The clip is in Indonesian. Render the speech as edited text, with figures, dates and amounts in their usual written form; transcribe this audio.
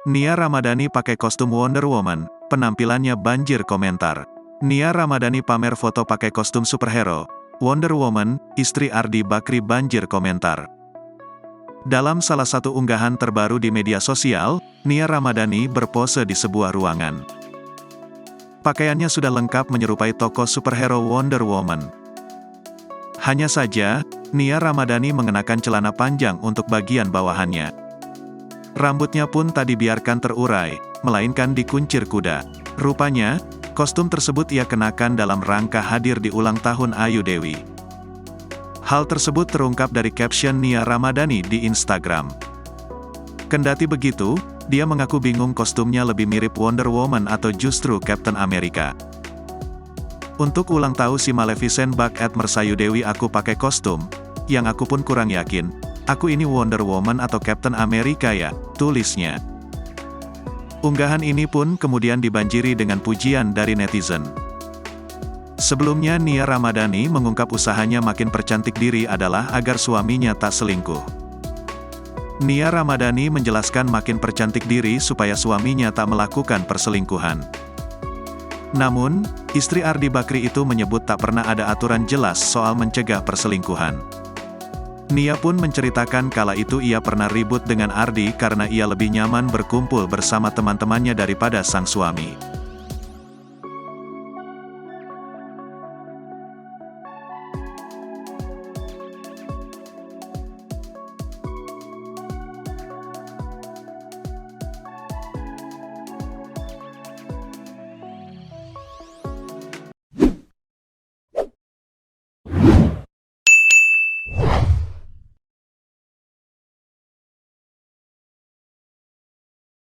Nia Ramadhani pakai kostum Wonder Woman, penampilannya banjir komentar. Nia Ramadhani pamer foto pakai kostum superhero, Wonder Woman, istri Ardi Bakri banjir komentar. Dalam salah satu unggahan terbaru di media sosial, Nia Ramadhani berpose di sebuah ruangan. Pakaiannya sudah lengkap menyerupai tokoh superhero Wonder Woman. Hanya saja, Nia Ramadhani mengenakan celana panjang untuk bagian bawahannya. Rambutnya pun tak dibiarkan terurai, melainkan dikuncir kuda. Rupanya, kostum tersebut ia kenakan dalam rangka hadir di ulang tahun Ayu Dewi. Hal tersebut terungkap dari caption Nia Ramadhani di Instagram. Kendati begitu, dia mengaku bingung kostumnya lebih mirip Wonder Woman atau justru Captain America. Untuk ulang tahun si Maleficent bak @mersayu Dewi aku pakai kostum, yang aku pun kurang yakin, aku ini Wonder Woman atau Captain America ya, tulisnya. Unggahan ini pun kemudian dibanjiri dengan pujian dari netizen. Sebelumnya Nia Ramadhani mengungkap usahanya makin percantik diri adalah agar suaminya tak selingkuh. Nia Ramadhani menjelaskan makin percantik diri supaya suaminya tak melakukan perselingkuhan. Namun, istri Ardi Bakri itu menyebut tak pernah ada aturan jelas soal mencegah perselingkuhan. Nia pun menceritakan kala itu ia pernah ribut dengan Ardi karena ia lebih nyaman berkumpul bersama teman-temannya daripada sang suami.